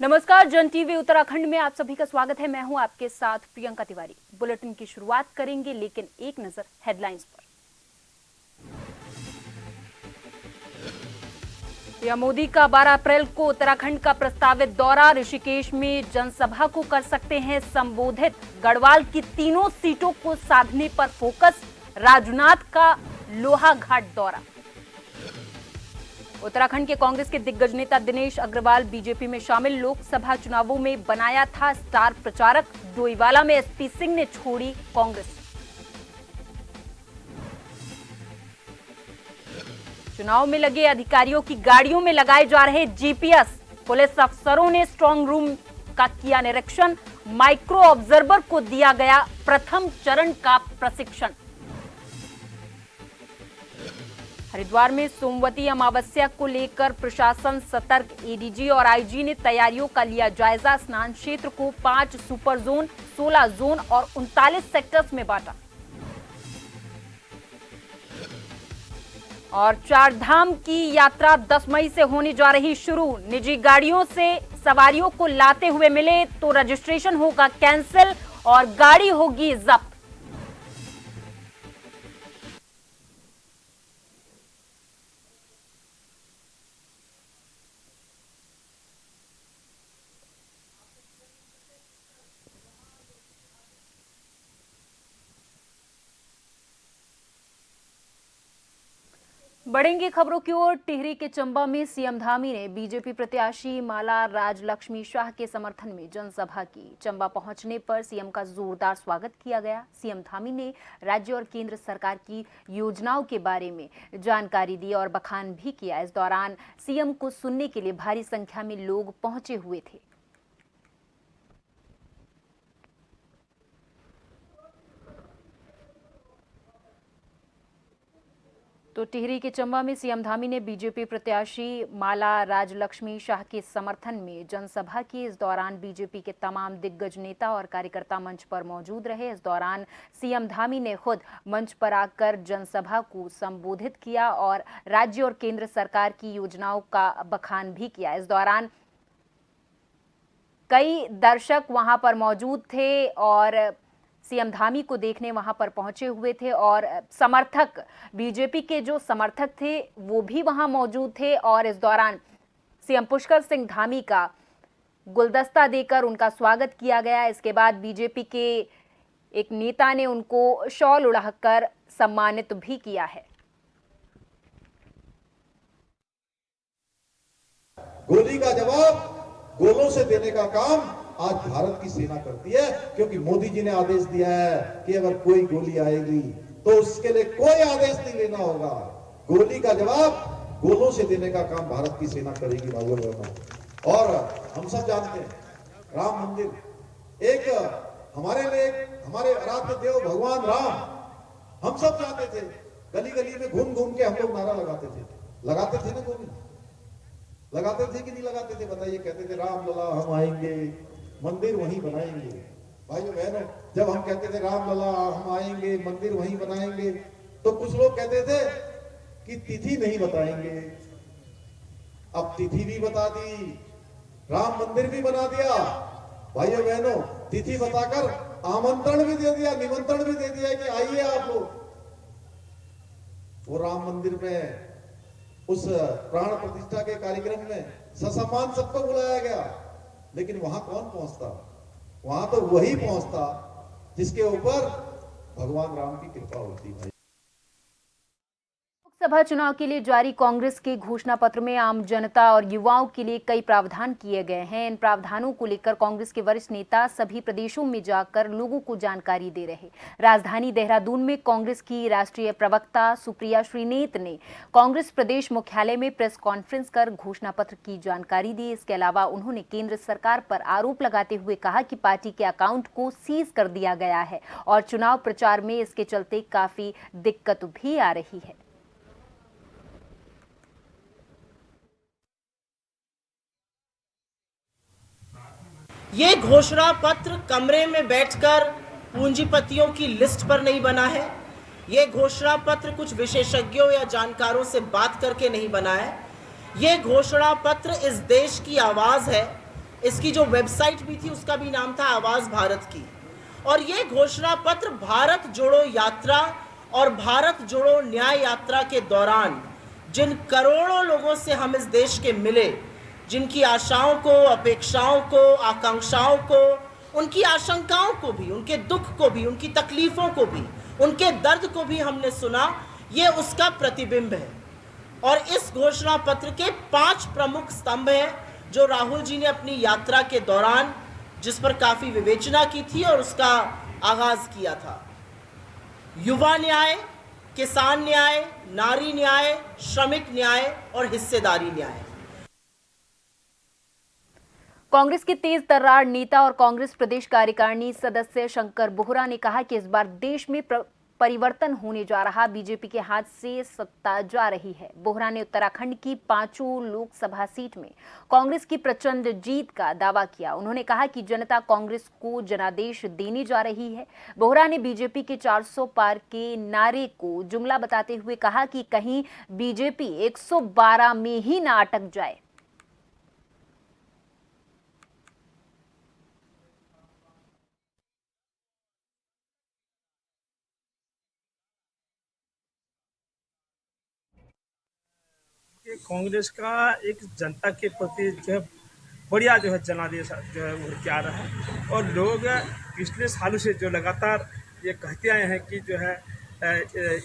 नमस्कार, जन टीवी उत्तराखंड में आप सभी का स्वागत है। मैं हूं आपके साथ प्रियंका तिवारी। बुलेटिन की शुरुआत करेंगे, लेकिन एक नजर हेडलाइंस पर। पीएम मोदी का 12 अप्रैल को उत्तराखंड का प्रस्तावित दौरा। ऋषिकेश में जनसभा को कर सकते हैं संबोधित। गढ़वाल की तीनों सीटों को साधने पर फोकस। राजनाथ का लोहाघाट दौरा। उत्तराखंड के कांग्रेस के दिग्गज नेता दिनेश अग्रवाल बीजेपी में शामिल। लोकसभा चुनावों में बनाया था स्टार प्रचारक। डोईवाला में एसपी सिंह ने छोड़ी कांग्रेस। चुनाव में लगे अधिकारियों की गाड़ियों में लगाए जा रहे जीपीएस। पुलिस अफसरों ने स्ट्रांग रूम का किया निरीक्षण। माइक्रो ऑब्जर्वर को दिया गया प्रथम चरण का प्रशिक्षण। हरिद्वार में सोमवती अमावस्या को लेकर प्रशासन सतर्क। एडीजी और आईजी ने तैयारियों का लिया जायजा। स्नान क्षेत्र को 5 सुपर जोन, 16 जोन और 39 सेक्टर्स में बांटा। और 4 धाम की यात्रा 10 मई से होने जा रही शुरू। निजी गाड़ियों से सवारियों को लाते हुए मिले तो रजिस्ट्रेशन होगा कैंसिल और गाड़ी होगी जब्त। बढ़ेंगे खबरों की ओर। टिहरी के चंबा में सीएम धामी ने बीजेपी प्रत्याशी माला राजलक्ष्मी शाह के समर्थन में जनसभा की। चंबा पहुंचने पर सीएम का जोरदार स्वागत किया गया। सीएम धामी ने राज्य और केंद्र सरकार की योजनाओं के बारे में जानकारी दी और बखान भी किया। इस दौरान सीएम को सुनने के लिए भारी संख्या में लोग पहुंचे हुए थे। तो टिहरी के चंबा में सीएम धामी ने बीजेपी प्रत्याशी माला राजलक्ष्मी शाह के समर्थन में जनसभा की। इस दौरान बीजेपी के तमाम दिग्गज नेता और कार्यकर्ता मंच पर मौजूद रहे। इस दौरान सीएम धामी ने खुद मंच पर आकर जनसभा को संबोधित किया और राज्य और केंद्र सरकार की योजनाओं का बखान भी किया। इस दौरान कई दर्शक वहां पर मौजूद थे और सीएम धामी को देखने वहां पर पहुंचे हुए थे और समर्थक, बीजेपी के जो समर्थक थे वो भी वहां मौजूद थे। और इस दौरान सीएम पुष्कर सिंह धामी का गुलदस्ता देकर उनका स्वागत किया गया। इसके बाद बीजेपी के एक नेता ने उनको शॉल उड़ाकर सम्मानित भी किया है। गोली का जवाब गोलों से देने का काम आज भारत की सेना करती है, क्योंकि मोदी जी ने आदेश दिया है कि अगर कोई गोली आएगी तो उसके लिए कोई आदेश नहीं लेना होगा। गोली का जवाब गोलों से देने का काम भारत की सेना करेगी भाइयों बहनों। और हम सब जानते हैं राम मंदिर एक हमारे लिए, हमारे आराध्य देव भगवान राम, हम सब चाहते थे। गली गली में घूम घूम के हम लोग नारा लगाते थे ना गोली लगाते थे कि नहीं लगाते थे बताइए। कहते थे राम लला हम आएंगे, मंदिर वहीं बनाएंगे। भाइयों बहनों, जब हम कहते थे राम लला हम आएंगे, मंदिर वहीं बनाएंगे, तो कुछ लोग कहते थे कि तिथि नहीं बताएंगे। अब तिथि भी बता दी, राम मंदिर भी बना दिया। भाइयों बहनों, तिथि बताकर आमंत्रण भी दे दिया, निमंत्रण भी दे दिया कि आइए आप लोग। वो राम मंदिर में उस प्राण प्रतिष्ठा के कार्यक्रम में ससम्मान सबको बुलाया गया, लेकिन वहां कौन पहुंचता? वहां तो वही पहुंचता जिसके ऊपर भगवान राम की कृपा होती है। लोकसभा चुनाव के लिए जारी कांग्रेस के घोषणा पत्र में आम जनता और युवाओं के लिए कई प्रावधान किए गए हैं। इन प्रावधानों को लेकर कांग्रेस के वरिष्ठ नेता सभी प्रदेशों में जाकर लोगों को जानकारी दे रहे। राजधानी देहरादून में कांग्रेस की राष्ट्रीय प्रवक्ता सुप्रिया श्रीनेत ने कांग्रेस प्रदेश मुख्यालय में प्रेस कॉन्फ्रेंस कर घोषणा पत्र की जानकारी दी। इसके अलावा उन्होंने केंद्र सरकार पर आरोप लगाते हुए कहा कि पार्टी के अकाउंट को सीज कर दिया गया है और चुनाव प्रचार में इसके चलते काफी दिक्कत भी आ रही है। ये घोषणा पत्र कमरे में बैठकर पूंजीपतियों की लिस्ट पर नहीं बना है। ये घोषणा पत्र कुछ विशेषज्ञों या जानकारों से बात करके नहीं बना है। ये घोषणा पत्र इस देश की आवाज है, इसकी जो वेबसाइट भी थी उसका भी नाम था आवाज भारत की। और ये घोषणा पत्र भारत जोड़ो यात्रा और भारत जोड़ो न्याय यात्रा के दौरान जिन करोड़ों लोगों से हम इस देश के मिले, जिनकी आशाओं को, अपेक्षाओं को, आकांक्षाओं को, उनकी आशंकाओं को भी, उनके दुख को भी, उनकी तकलीफों को भी, उनके दर्द को भी हमने सुना, ये उसका प्रतिबिंब है। और इस घोषणा पत्र के 5 प्रमुख स्तंभ हैं जो राहुल जी ने अपनी यात्रा के दौरान जिस पर काफी विवेचना की थी और उसका आगाज किया था। युवा न्याय, किसान न्याय, नारी न्याय, श्रमिक न्याय और हिस्सेदारी न्याय। कांग्रेस के तेज तर्रार नेता और कांग्रेस प्रदेश कार्यकारिणी सदस्य शंकर बोहरा ने कहा कि इस बार देश में परिवर्तन होने जा रहा, बीजेपी के हाथ से सत्ता जा रही है। बोहरा ने उत्तराखंड की 5 लोकसभा सीट में कांग्रेस की प्रचंड जीत का दावा किया। उन्होंने कहा कि जनता कांग्रेस को जनादेश देने जा रही है। बोहरा ने बीजेपी के 400 पार के नारे को जुमला बताते हुए कहा कि कहीं बीजेपी 112 में ही ना अटक जाए। कांग्रेस का एक जनता के प्रति जो है बढ़िया जो है जनादेश जो है उभर के आ रहा है। और लोग पिछले सालों से जो लगातार ये कहते आए हैं कि जो है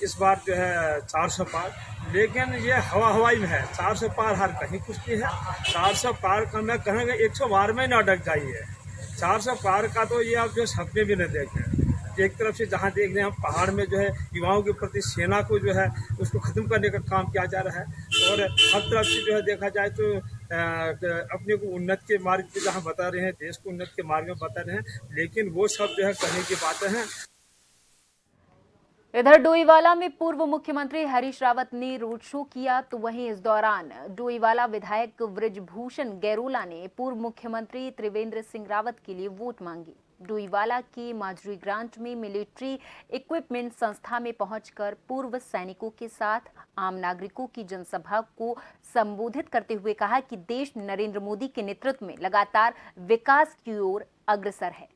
इस बार जो है 400 पार, लेकिन ये हवाई में है। 400 पार हर कहीं कुछ नहीं है। 400 पार का मैं कहूँगा 112 में न अटक जाइए। 400 पार का तो ये आप जो सपने भी न देखें। एक तरफ से जहाँ देख रहे हैं हम पहाड़ में जो है युवाओं के प्रति सेना को जो है उसको खत्म करने का काम किया जा रहा है। और हर तरफ से जो है देखा जाए तो अपने को उन्नत के मार्ग पे जहाँ बता रहे हैं, देश को उन्नत के मार्ग में बता रहे हैं, लेकिन वो सब जो है कहने की बातें हैं। इधर डोईवाला में पूर्व मुख्यमंत्री हरीश रावत ने रोड शो किया, तो वहीं इस दौरान डोईवाला विधायक बृजभूषण गैरोला ने पूर्व मुख्यमंत्री त्रिवेंद्र सिंह रावत के लिए वोट मांगी। डोईवाला के माजरी ग्रांट में मिलिट्री इक्विपमेंट संस्था में पहुंचकर पूर्व सैनिकों के साथ आम नागरिकों की जनसभा को संबोधित करते हुए कहा कि देश नरेंद्र मोदी के नेतृत्व में लगातार विकास की ओर अग्रसर है।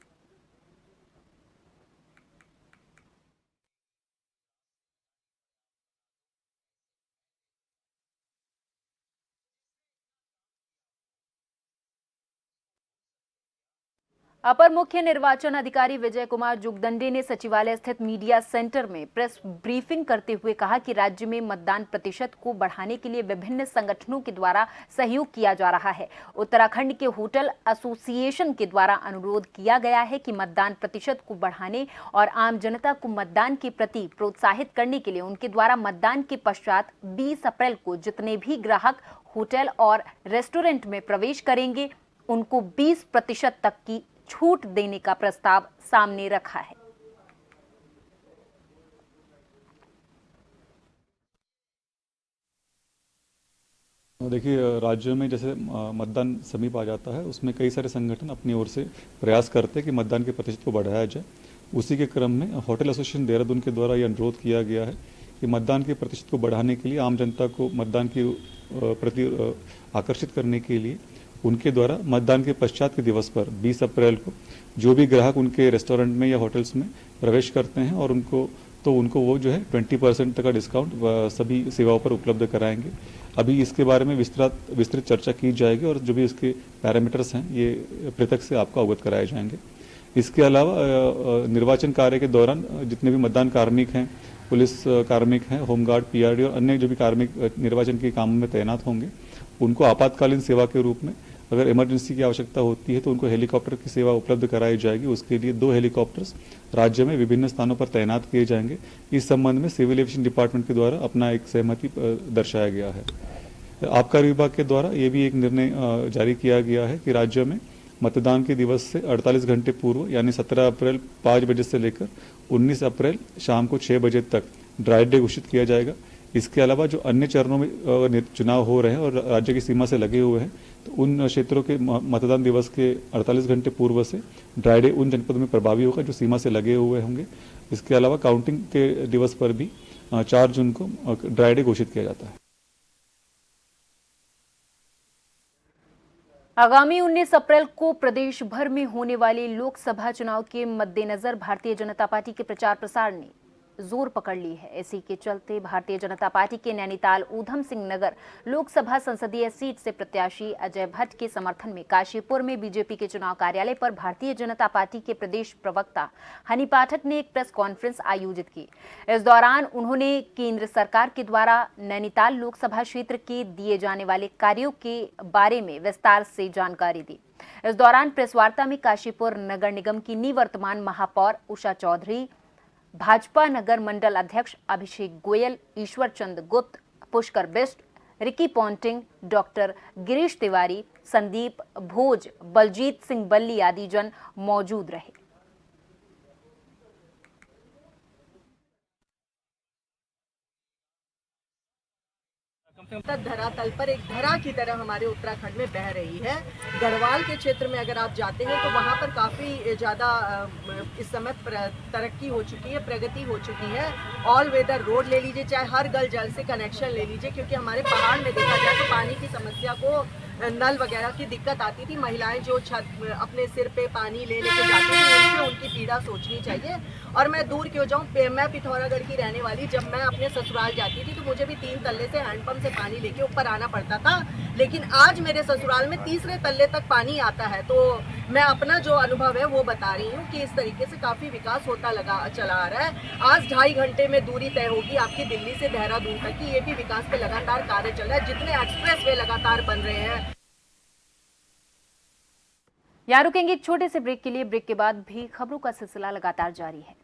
अपर मुख्य निर्वाचन अधिकारी विजय कुमार जुगदंडे ने सचिवालय स्थित मीडिया सेंटर में प्रेस ब्रीफिंग करते हुए कहा कि राज्य में मतदान प्रतिशत को बढ़ाने के लिए विभिन्न संगठनों के द्वारा सहयोग किया जा रहा है। उत्तराखंड के होटल एसोसिएशन के द्वारा अनुरोध किया गया है कि मतदान प्रतिशत को बढ़ाने और आम जनता को मतदान के प्रति प्रोत्साहित करने के लिए उनके द्वारा मतदान के पश्चात 20 अप्रैल को जितने भी ग्राहक होटल और रेस्टोरेंट में प्रवेश करेंगे उनको 20% तक की छूट देने का प्रस्ताव सामने रखा है। देखिए, राज्य में जैसे मतदान समीप आ जाता है, उसमें कई सारे संगठन अपनी ओर से प्रयास करते हैं कि मतदान के प्रतिशत को बढ़ाया जाए। उसी के क्रम में होटल एसोसिएशन देहरादून के द्वारा यह अनुरोध किया गया है कि मतदान के प्रतिशत को बढ़ाने के लिए, आम जनता को मतदान के प्रति आकर्षित करने के लिए उनके द्वारा मतदान के पश्चात के दिवस पर 20 अप्रैल को जो भी ग्राहक उनके रेस्टोरेंट में या होटल्स में प्रवेश करते हैं और उनको वो जो है 20% तक का डिस्काउंट सभी सेवाओं पर उपलब्ध कराएंगे। अभी इसके बारे में विस्तृत चर्चा की जाएगी और जो भी इसके पैरामीटर्स हैं ये पृथक से आपको अवगत कराए जाएंगे। इसके अलावा निर्वाचन कार्य के दौरान जितने भी मतदान कार्मिक हैं, पुलिस कार्मिक हैं, होमगार्ड, पीआरडी और अन्य जो भी कार्मिक निर्वाचन के कामों में तैनात होंगे, उनको आपातकालीन सेवा के रूप में अगर इमरजेंसी की आवश्यकता होती है तो उनको हेलीकॉप्टर की सेवा उपलब्ध कराई जाएगी। उसके लिए 2 हेलीकॉप्टर्स राज्य में विभिन्न स्थानों पर तैनात किए जाएंगे। इस संबंध में सिविल एविएशन डिपार्टमेंट के द्वारा अपना एक सहमति दर्शाया गया है। आबकारी विभाग के द्वारा ये भी एक निर्णय जारी किया गया है कि राज्य में मतदान के दिवस से 48 घंटे पूर्व यानी 17 अप्रैल 5 बजे से लेकर 19 अप्रैल शाम को 6 बजे तक ड्राई डे घोषित किया जाएगा। इसके अलावा जो अन्य चरणों में चुनाव हो रहे हैं और राज्य की सीमा से लगे हुए हैं, तो उन क्षेत्रों के मतदान दिवस के 48 घंटे पूर्व से ड्राई डे उन जनपदों में प्रभावी होगा जो सीमा से लगे हुए होंगे। इसके अलावा काउंटिंग के दिवस पर भी 4 जून को ड्राई डे घोषित किया जाता है। आगामी 19 अप्रैल को प्रदेश भर में होने वाले लोकसभा चुनाव के मद्देनजर भारतीय जनता पार्टी के प्रचार प्रसार ने जोर पकड़ ली है। इसी के चलते भारतीय जनता पार्टी के नैनीताल ऊधम सिंह नगर लोकसभा संसदीय सीट से प्रत्याशी अजय भट्ट के समर्थन में काशीपुर में बीजेपी के चुनाव कार्यालय पर भारतीय जनता पार्टी के प्रदेश प्रवक्ता हनी पाठक ने एक प्रेस कॉन्फ्रेंस आयोजित की। इस दौरान उन्होंने केंद्र सरकार के द्वारा नैनीताल लोकसभा क्षेत्र के दिए जाने वाले कार्यों के बारे में विस्तार से जानकारी दी। इस दौरान प्रेस वार्ता में काशीपुर नगर निगम की निवर्तमान महापौर उषा चौधरी, भाजपा नगर मंडल अध्यक्ष अभिषेक Goyal, Ishwar Chand Gupt, Pushkar Bisht, Ricky Ponting, doctor Girish Tiwari, Sandeep Bhoj, Baljit Singh Balli आदि जन मौजूद रहे। धरातल पर एक धरा की तरह हमारे उत्तराखंड में बह रही है। गढ़वाल के क्षेत्र में अगर आप जाते हैं तो वहाँ पर काफ़ी ज़्यादा इस समय तरक्की हो चुकी है, प्रगति हो चुकी है। ऑल वेदर रोड ले लीजिए, चाहे हर गल जल से कनेक्शन ले लीजिए, क्योंकि हमारे पहाड़ में देखा जाए तो पानी की समस्या को, नल वगैरह की दिक्कत आती थी। महिलाएं जो छत अपने सिर पे पानी ले लेके जाती थी, उनसे उनकी पीड़ा सोचनी चाहिए। और मैं दूर क्यों जाऊं, मैं पिथौरागढ़ की रहने वाली, जब मैं अपने ससुराल जाती थी तो मुझे भी 3 तल्ले से हैंडपंप से पानी लेके ऊपर आना पड़ता था, लेकिन आज मेरे ससुराल में 3रे तल्ले तक पानी आता है। तो मैं अपना जो अनुभव है वो बता रही हूँ कि इस तरीके से काफ़ी विकास होता चला आ रहा है। आज 2.5 घंटे में दूरी तय होगी आपकी दिल्ली से देहरादून तक की। ये भी विकास पे लगातार कार्य चल रहा है, जितने एक्सप्रेस वे लगातार बन रहे हैं। यहाँ रुकेंगे एक छोटे से ब्रेक के लिए। ब्रेक के बाद भी खबरों का सिलसिला लगातार जारी है।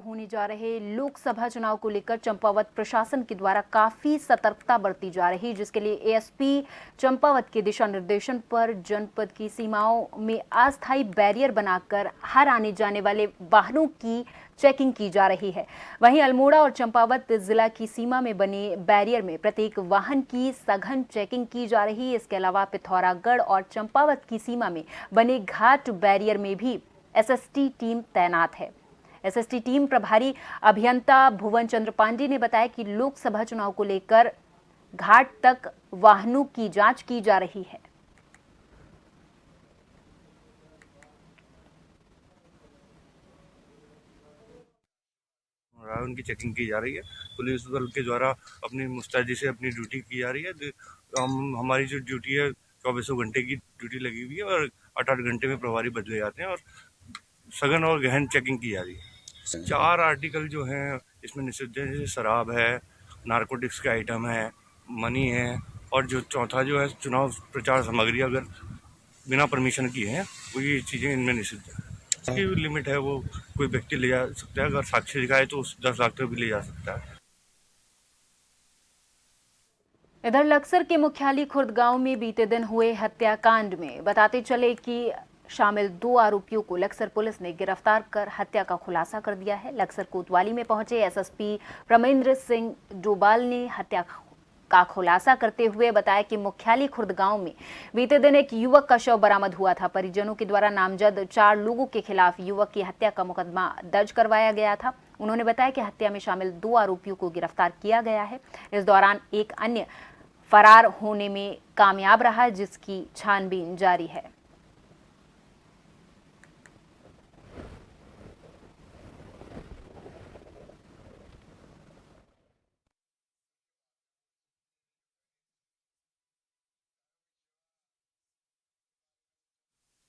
होने जा रहे लोकसभा चुनाव को लेकर चंपावत प्रशासन के द्वारा काफी सतर्कता बरती जा रही है, जिसके लिए एएसपी चंपावत के दिशा निर्देशन पर जनपद की सीमाओं में अस्थायी बैरियर बनाकर हर आने जाने वाले वाहनों की चेकिंग की जा रही है। वहीं अल्मोड़ा और चंपावत जिला की सीमा में बने बैरियर में प्रत्येक वाहन की सघन चेकिंग की जा रही है। इसके अलावा पिथौरागढ़ और चंपावत की सीमा में बने घाट बैरियर में भी एसएसटी टीम तैनात है। एसएसटी टीम प्रभारी अभियंता भुवन चंद्र पांडे ने बताया कि लोकसभा चुनाव को लेकर घाट तक वाहनों की जांच की जा रही है। उनकी चेकिंग की जा रही है। पुलिस बल के द्वारा अपनी मुस्तैदी से अपनी ड्यूटी की जा रही है। हमारी जो ड्यूटी है 24 घंटे की ड्यूटी लगी हुई है और 8-8 घंटे में प्रभारी बदले जाते हैं और सघन और गहन चेकिंग की जा रही है। 4 आर्टिकल जो हैं इसमें निषिद्ध है, जैसे शराब है, नारकोटिक्स के आइटम है, मनी है, और जो चौथा जो है चुनाव प्रचार सामग्री अगर बिना परमिशन की है वो ये चीज़ें इनमें निषिद्ध है। इसकी लिमिट है, वो कोई व्यक्ति ले जा सकता है, अगर साक्ष्य दिखाए तो 10 लाख तक भी ले जा सकता है। इधर लक्सर के मुख्यालय खुर्द गांव में बीते दिन हुए हत्याकांड में बताते चले कि शामिल 2 आरोपियों को लक्सर पुलिस ने गिरफ्तार कर हत्या का खुलासा कर दिया है। लक्सर कोतवाली में पहुंचे एसएसपी प्रमेंद्र सिंह डोबाल ने हत्या का खुलासा करते हुए बताया कि मुख्यालय खुर्द गांव में बीते दिन एक युवक का शव बरामद हुआ था। परिजनों के द्वारा नामजद 4 लोगों के खिलाफ युवक की हत्या का मुकदमा दर्ज करवाया गया था। उन्होंने बताया कि हत्या में शामिल 2 आरोपियों को गिरफ्तार किया गया है। इस दौरान एक अन्य फरार होने में कामयाब रहा, जिसकी छानबीन जारी है।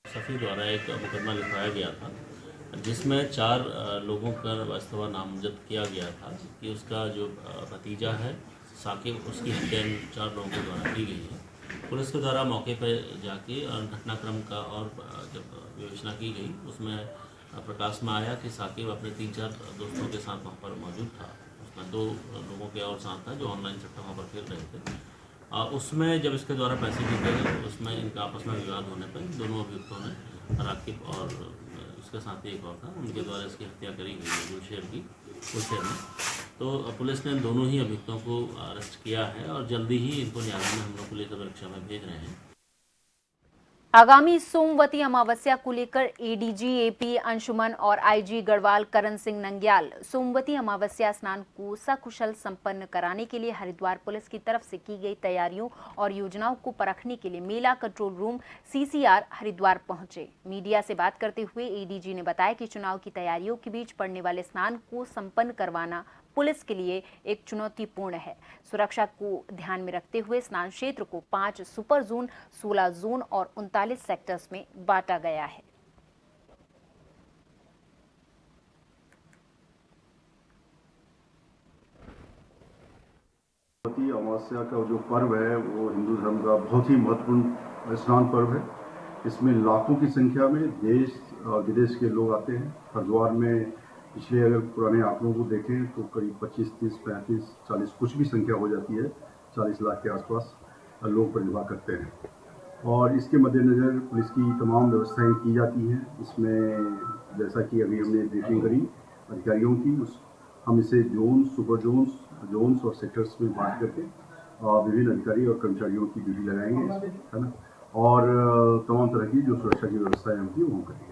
सफ़ी द्वारा एक मुकदमा लिखवाया गया था, जिसमें 4 लोगों का वास्तव नामजद किया गया था कि उसका जो भतीजा है साकिब, उसकी हत्या 4 लोगों के द्वारा की गई है। पुलिस के द्वारा मौके पर जाके घटनाक्रम का और जब विवेचना की गई, उसमें प्रकाश में आया कि साकिब अपने 3-4 दोस्तों के साथ वहाँ पर मौजूद था। उसमें 2 लोगों के और साथ था जो ऑनलाइन सट्टा वहाँ पर खेल रहे थे। उसमें जब इसके द्वारा पैसे जीते गए, उसमें इनका आपस में विवाद होने पर दोनों अभियुक्तों ने राकिब और उसके साथ एक और था, उनके द्वारा इसकी हत्या करी गई है गुलशेर में। तो पुलिस ने दोनों ही अभियुक्तों को अरेस्ट किया है और जल्दी ही इनको न्यायालय में हम लोग पुलिस परीक्षा में भेज रहे हैं। आगामी सोमवती अमावस्या को लेकर एडीजी एपी अंशुमन और आईजी गढ़वाल करण सिंह नंग्याल सोमवती अमावस्या स्नान को सकुशल संपन्न कराने के लिए हरिद्वार पुलिस की तरफ से की गई तैयारियों और योजनाओं को परखने के लिए मेला कंट्रोल रूम सीसीआर हरिद्वार पहुंचे। मीडिया से बात करते हुए एडीजी ने बताया कि चुनाव की तैयारियों के बीच पड़ने वाले स्नान को संपन्न करवाना पुलिस के लिए एक चुनौतीपूर्ण है। सुरक्षा को ध्यान में रखते हुए स्नान क्षेत्र को 5 सुपर जोन, 16 जोन और 39 सेक्टर्स में बांटा गया है। सोमवती अमावस्या का जो पर्व है वो हिंदू धर्म का बहुत ही महत्वपूर्ण स्नान पर्व है। इसमें लाखों की संख्या में देश और विदेश के लोग आते हैं। हरिद्वार में पिछले अगर पुराने आंकड़ों को देखें तो करीब 25, 30, 35, 40 कुछ भी संख्या हो जाती है, 40 लाख के आसपास लोग प्रतिभा करते हैं। और इसके मद्देनज़र पुलिस की तमाम व्यवस्थाएं की जाती हैं। इसमें जैसा कि अभी हमने ब्रीफिंग करी अधिकारियों की, हम इसे जोन, सुपर जोन्स और सेक्टर्स में बांट करके विभिन्न अधिकारी और कर्मचारियों की ड्यूटी लगाएंगे इसमें, है ना, और तमाम तरह की जो सुरक्षा की व्यवस्थाएं होती है वो करेंगे।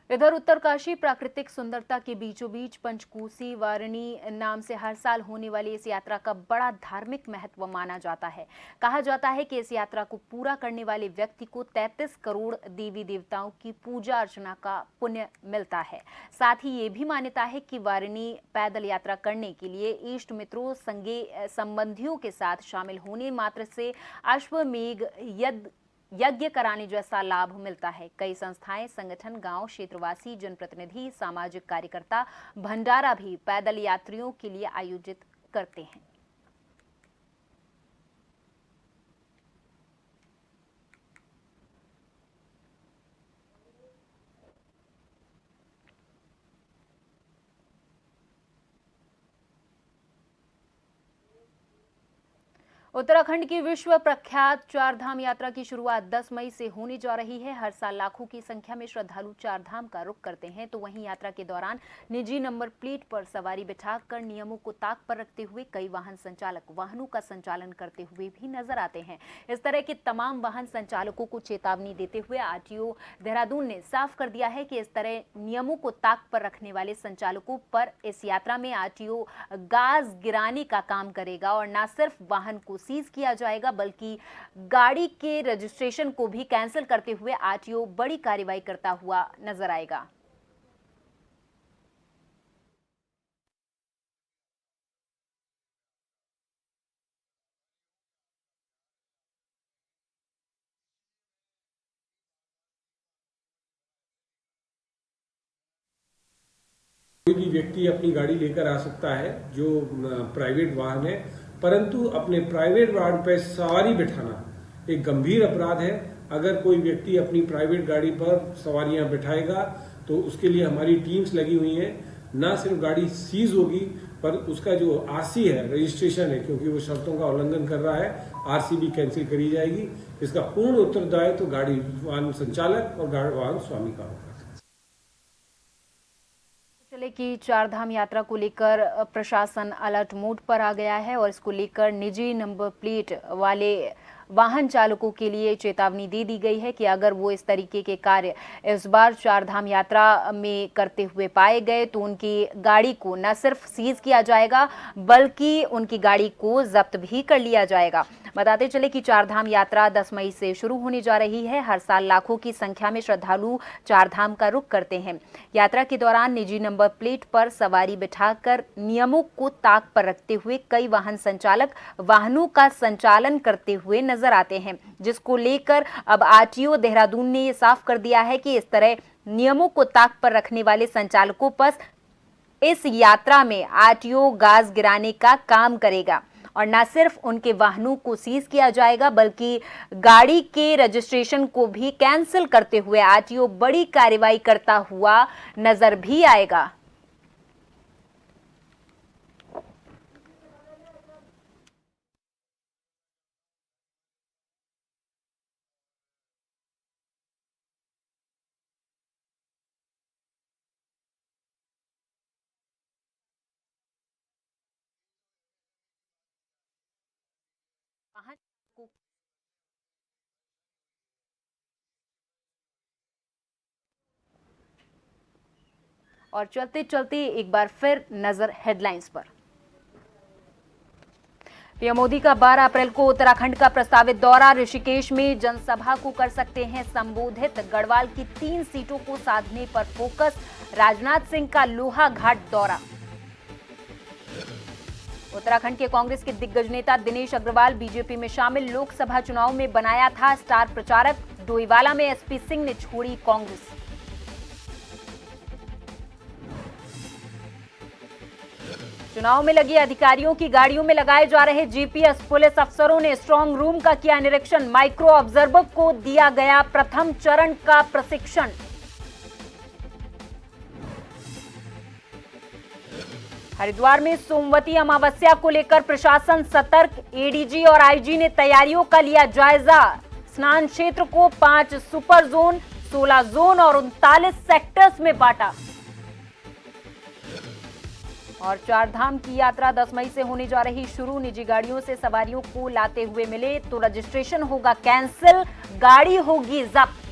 इधर उत्तरकाशी प्राकृतिक सुंदरता के बीचों बीच पंचकोसी वारिणी नाम से हर साल होने वाली इस यात्रा का बड़ा धार्मिक महत्व माना जाता है। कहा जाता है कि इस यात्रा को पूरा करने वाले व्यक्ति को 33 करोड़ देवी देवताओं की पूजा अर्चना का पुण्य मिलता है। साथ ही ये भी मान्यता है कि वारिणी पैदल यात्रा करने के लिए इष्ट मित्रों, संगे संबंधियों के साथ शामिल होने मात्र से अश्वमेघ यज्ञ कराने जैसा लाभ मिलता है। कई संस्थाएं, संगठन, गांव क्षेत्रवासी, जनप्रतिनिधि, सामाजिक कार्यकर्ता भंडारा भी पैदल यात्रियों के लिए आयोजित करते हैं। उत्तराखंड की विश्व प्रख्यात चारधाम यात्रा की शुरुआत 10 मई से होने जा रही है। हर साल लाखों की संख्या में श्रद्धालु चारधाम का रुख करते हैं, तो वहीं यात्रा के दौरान निजी नंबर प्लेट पर सवारी बिठाकर नियमों को ताक पर रखते हुए कई वाहन संचालक वाहनों का संचालन करते हुए भी नजर आते हैं। इस तरह के तमाम वाहन संचालकों को चेतावनी देते हुए आरटीओ देहरादून ने साफ कर दिया है कि इस तरह नियमों को ताक पर रखने वाले संचालकों पर इस यात्रा में आरटीओ गाज गिराने का काम करेगा और न सिर्फ वाहन को सीज किया जाएगा बल्कि गाड़ी के रजिस्ट्रेशन को भी कैंसिल करते हुए आरटीओ बड़ी कार्रवाई करता हुआ नजर आएगा। कोई भी व्यक्ति अपनी गाड़ी लेकर आ सकता है जो प्राइवेट वाहन है, परंतु अपने प्राइवेट वाहन पर सवारी बिठाना एक गंभीर अपराध है। अगर कोई व्यक्ति अपनी प्राइवेट गाड़ी पर सवारियां बिठाएगा तो उसके लिए हमारी टीम्स लगी हुई हैं। न सिर्फ गाड़ी सीज होगी पर उसका जो आरसी है, रजिस्ट्रेशन है, क्योंकि वो शर्तों का उल्लंघन कर रहा है, आरसी भी कैंसिल करी जाएगी। इसका पूर्ण उत्तरदायित्व तो गाड़ी वाहन संचालक और गाड़ी वाहन स्वामी का होगा। चले कि चारधाम यात्रा को लेकर प्रशासन अलर्ट मोड पर आ गया है और इसको लेकर निजी नंबर प्लेट वाले वाहन चालकों के लिए चेतावनी दे दी गई है कि अगर वो इस तरीके के कार्य इस बार चारधाम यात्रा में करते हुए पाए गए तो उनकी गाड़ी को न सिर्फ सीज किया जाएगा बल्कि उनकी गाड़ी को जब्त भी कर लिया जाएगा। बताते चले कि चारधाम यात्रा 10 मई से शुरू होने जा रही है। हर साल लाखों की संख्या में श्रद्धालु चारधाम का रुख करते हैं। यात्रा के दौरान निजी नंबर प्लेट पर सवारी बिठाकर नियमों को ताक पर रखते हुए कई वाहन संचालक वाहनों का संचालन करते हुए नजर आते हैं, जिसको लेकर अब आरटीओ देहरादून ने ये साफ कर दिया है कि इस तरह नियमों को ताक पर रखने वाले संचालकों पर इस यात्रा में आरटीओ गाज गिराने का काम करेगा और न सिर्फ उनके वाहनों को सीज किया जाएगा बल्कि गाड़ी के रजिस्ट्रेशन को भी कैंसिल करते हुए आरटीओ बड़ी कार्रवाई करता हुआ नजर भी आएगा। वाहन को और चलते चलते एक बार फिर नजर हेडलाइंस पर। पीएम मोदी का 12 अप्रैल को उत्तराखंड का प्रस्तावित दौरा, ऋषिकेश में जनसभा को कर सकते हैं संबोधित। गढ़वाल की 3 सीटों को साधने पर फोकस, राजनाथ सिंह का लोहाघाट दौरा। उत्तराखंड के कांग्रेस के दिग्गज नेता दिनेश अग्रवाल बीजेपी में शामिल, लोकसभा चुनाव में बनाया था स्टार प्रचारक। डोईवाला में एसपी सिंह ने छोड़ी कांग्रेस। चुनाव में लगे अधिकारियों की गाड़ियों में लगाए जा रहे जीपीएस, पुलिस अफसरों ने स्ट्रांग रूम का किया निरीक्षण। माइक्रो ऑब्जर्वर को दिया गया प्रथम चरण का प्रशिक्षण। हरिद्वार में सोमवती अमावस्या को लेकर प्रशासन सतर्क, एडीजी और आईजी ने तैयारियों का लिया जायजा। स्नान क्षेत्र को 5 सुपर जोन, 16 जोन और 39 सेक्टर्स में बांटा। और 4 धाम की यात्रा 10 मई से होने जा रही शुरू, निजी गाड़ियों से सवारियों को लाते हुए मिले तो रजिस्ट्रेशन होगा कैंसिल, गाड़ी होगी जब्त।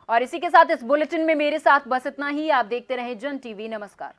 और इसी के साथ इस बुलेटिन में मेरे साथ बस इतना ही। आप देखते रहें जन टीवी। नमस्कार।